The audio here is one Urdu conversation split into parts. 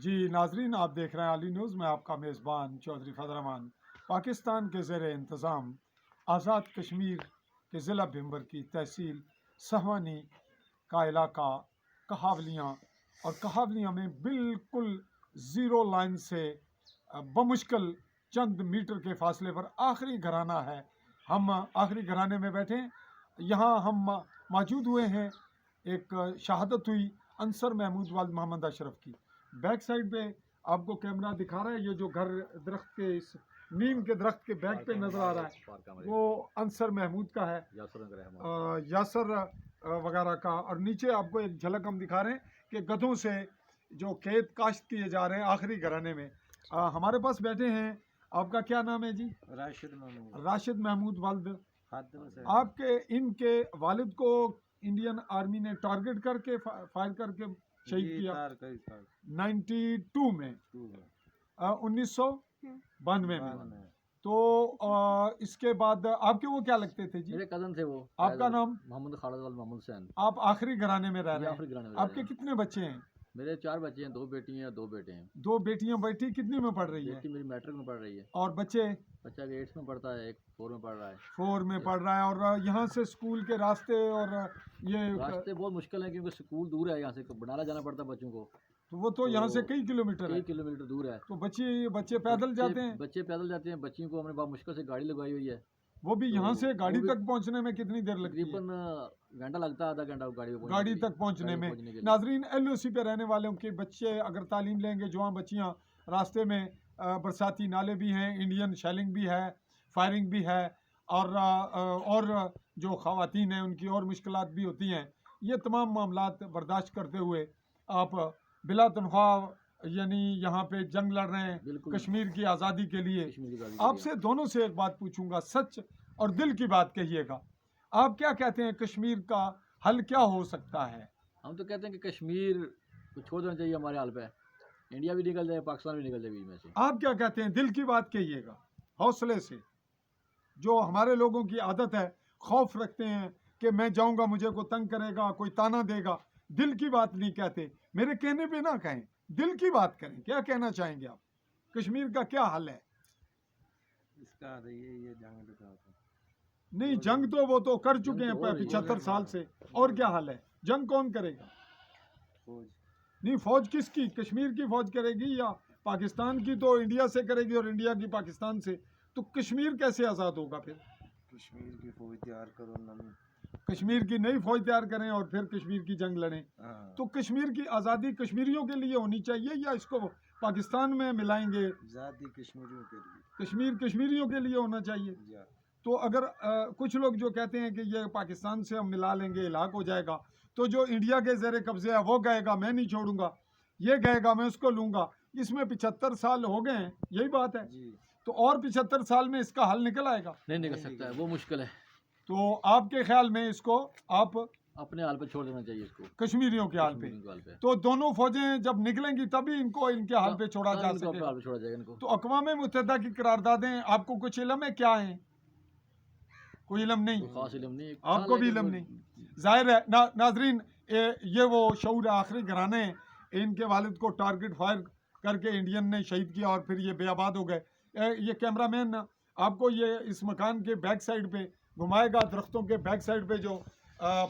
جی ناظرین، آپ دیکھ رہے ہیں علی نیوز میں آپ کا میزبان چودھری فضل رحمان۔ پاکستان کے زیر انتظام آزاد کشمیر کے ضلع بھمبر کی تحصیل سہوانی کا علاقہ کہاولیاں، اور کہاولیاں میں بالکل زیرو لائن سے بمشکل چند میٹر کے فاصلے پر آخری گھرانہ ہے۔ ہم آخری گھرانے میں بیٹھے ہیں، یہاں ہم موجود ہوئے ہیں۔ ایک شہادت ہوئی انصر محمود والد محمد اشرف کی۔ بیک سائڈ پہ آپ کو کیمرہ دکھا رہا ہے، یہ جو گھر درخت کے اس نیم کے درخت کے بیک پہ نظر آ رہا ہے وہ انصر محمود کا ہے، یاسر وغیرہ کا۔ اور نیچے آپ کو ایک جھلک ہم دکھا رہے ہیں کہ گدھوں سے جو کھیت کاشت کیے جا رہے ہیں آخری گھرانے میں۔ ہمارے پاس بیٹھے ہیں، آپ کا کیا نام ہے جی؟ راشد محمود والد۔ آپ کے ان کے والد کو انڈین آرمی نے ٹارگٹ کر کے فائر کر کے شہید کیا 92 میں، 1992 میں۔ تو اس کے بعد آپ کے وہ کیا لگتے تھے جی؟ میرے کزن تھے وہ۔ آپ کا نام؟ محمد خالد والد محمد حسین۔ آپ آخری گھرانے میں رہ رہے ہیں، آپ کے کتنے بچے ہیں؟ میرے 4 بچے ہیں، 2 بیٹی ہیں 2 بیٹے ہیں۔ 2 بیٹیاں، بیٹی کتنی میں پڑھ رہی ہے؟ بیٹی میری میٹرک میں پڑھ رہی ہے۔ اور بچے؟ بچہ 8th میں پڑھتا ہے، ایک 4 میں پڑھ رہا ہے۔ 4 میں پڑھ رہا ہے۔ اور یہاں سے اسکول کے راستے اور یہ راستے بہت مشکل ہیں کیونکہ اسکول دور ہے، یہاں سے بنالا جانا پڑتا ہے بچوں کو۔ تو وہ تو یہاں سے کئی کلومیٹر ہے، کئی کلومیٹر دور ہے۔ تو بچے پیدل جاتے ہیں؟ بچے پیدل جاتے ہیں، بچیوں کو ہم نے بہت مشکل سے گاڑی لگائی ہوئی ہے۔ وہ بھی یہاں سے گاڑی تک پہنچنے میں کتنی دیر لگتی ہے؟ تقریباً گھنٹہ لگتا ہے، آدھا گھنٹہ گاڑی تک پہنچنے میں۔ ناظرین، LOC پہ رہنے والوں کے بچے اگر تعلیم لیں گے، جوان بچیاں، راستے میں برساتی نالے بھی ہیں، انڈین شیلنگ بھی ہے، فائرنگ بھی ہے، اور جو خواتین ہیں ان کی اور مشکلات بھی ہوتی ہیں۔ یہ تمام معاملات برداشت کرتے ہوئے آپ بلا تنخواہ یعنی یہاں پہ جنگ لڑ رہے ہیں کشمیر کی آزادی کے لیے۔ آپ سے دونوں سے ایک بات پوچھوں گا، سچ اور دل کی بات کہیے گا، آپ کیا کہتے ہیں کشمیر کا حل کیا ہو سکتا ہے؟ ہم تو کہتے ہیں کہ کشمیر کو چھوڑ دینا چاہیے ہمارے حال پہ، انڈیا بھی نکل جائے، پاکستان بھی نکل جائے بیچ میں سے۔ آپ کیا کہتے ہیں؟ دل کی بات کہیے گا حوصلے سے۔ جو ہمارے لوگوں کی عادت ہے، خوف رکھتے ہیں کہ میں جاؤں گا مجھے کوئی تنگ کرے گا، کوئی تانا دے گا، دل کی بات نہیں کہتے۔ میرے کہنے پہ نہ کہیں، دل کی بات کریں۔ کیا کہنا چاہیں گے آپ؟ کشمیر کا کیا حل ہے؟ اس کا یہ جنگ نہیں، جنگ تو وہ تو کر چکے ہیں 75 سال سے، اور کیا حل ہے؟ جنگ کون کرے گا؟ فوج نہیں، فوج کس کی؟ کشمیر کی فوج کرے گی، یا پاکستان کی تو انڈیا سے کرے گی اور انڈیا کی پاکستان سے؟ تو کشمیر کیسے آزاد ہوگا پھر؟ کشمیر کی فوج تیار کرو، کشمیر کی نئی فوج تیار کریں اور پھر کشمیر کی جنگ لڑیں۔ تو کشمیر کی آزادی کشمیریوں کے لیے ہونی چاہیے یا اس کو پاکستان میں ملائیں گے؟ آزادی کشمیریوں کے لیے، کشمیر کشمیریوں کے لیے ہونا چاہیے۔ تو اگر کچھ لوگ جو کہتے ہیں کہ یہ پاکستان سے ہم ملا لیں گے، الحاق ہو جائے گا، تو جو انڈیا کے زیر قبضے ہے وہ گئے گا میں نہیں چھوڑوں گا، یہ گئے گا میں اس کو لوں گا، اس میں 75 سال ہو گئے ہیں، یہی بات ہے۔ تو اور 75 سال میں اس کا حل نکل آئے گا؟ نہیں نکل سکتا ہے، وہ مشکل ہے۔ تو آپ کے خیال میں اس کو آپ اپنے حال پہ چھوڑ دینا چاہیے اس کو، کشمیریوں کے حال پہ؟ تو دونوں فوجیں جب نکلیں گی تبھی ان کو ان کے حال پہ چھوڑا جا سکے گا۔ تو اقوام متحدہ کی قراردادیں آپ کو کچھ علم ہے کیا ہیں؟ کوئی علم نہیں؟ خاص علم نہیں، آپ کو بھی علم نہیں؟ ظاہر ہے ناظرین، یہ وہ شعور آخری گھرانے ہیں، ان کے والد کو ٹارگٹ فائر کر کے انڈین نے شہید کیا اور پھر یہ بے آباد ہو گئے۔ یہ کیمرہ مین آپ کو یہ اس مکان کے بیک سائڈ پہ گھمائے گا، درختوں کے بیک سائڈ پہ جو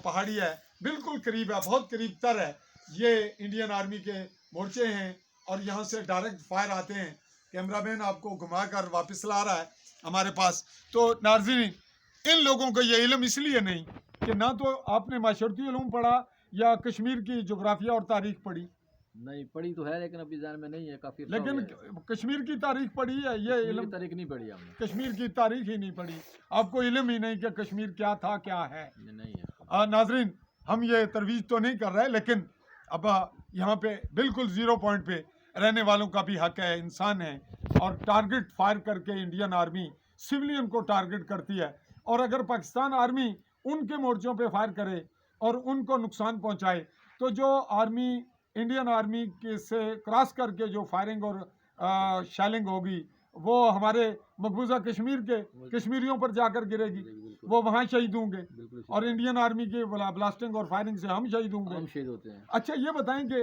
پہاڑی ہے بالکل قریب ہے، بہت قریب تر ہے۔ یہ انڈین آرمی کے مورچے ہیں اور یہاں سے ڈائریکٹ فائر آتے ہیں۔ کیمرہ مین آپ کو گھما کر واپس لا رہا ہے ہمارے پاس۔ تو ناظرین، ان لوگوں کو یہ علم اس لیے نہیں کہ نہ تو آپ نے معاشرتی علوم پڑھا یا کشمیر کی جغرافیہ اور تاریخ پڑھی۔ نہیں پڑھی تو ہے لیکن ابھی ذہن میں نہیں ہے، کافی لیکن کشمیر کی تاریخ پڑھی ہے؟ یہ علم تاریخ نہیں پڑھی ہم نے، کشمیر کی تاریخ ہی نہیں پڑھی، آپ کو علم ہی نہیں کہ کشمیر کیا تھا کیا ہے۔ نہیں ہے۔ ناظرین، ہم یہ ترویج تو نہیں کر رہے، لیکن اب یہاں پہ بالکل زیرو پوائنٹ پہ رہنے والوں کا بھی حق ہے، انسان ہے، اور ٹارگٹ فائر کر کے انڈین آرمی سویلین کو ٹارگٹ کرتی ہے، اور اگر پاکستان آرمی ان کے مورچوں پہ فائر کرے اور ان کو نقصان پہنچائے تو جو آرمی انڈین آرمی کے سے کراس کر کے جو فائرنگ اور شیلنگ ہوگی وہ ہمارے مقبوضہ کشمیر کے کشمیریوں پر جا کر گرے گی، وہ وہاں شہید ہوں گے، اور انڈین آرمی کی بلاسٹنگ اور فائرنگ سے ہم شہید ہوں گے۔ ہم شہید ہوتے ہیں۔ اچھا یہ بتائیں کہ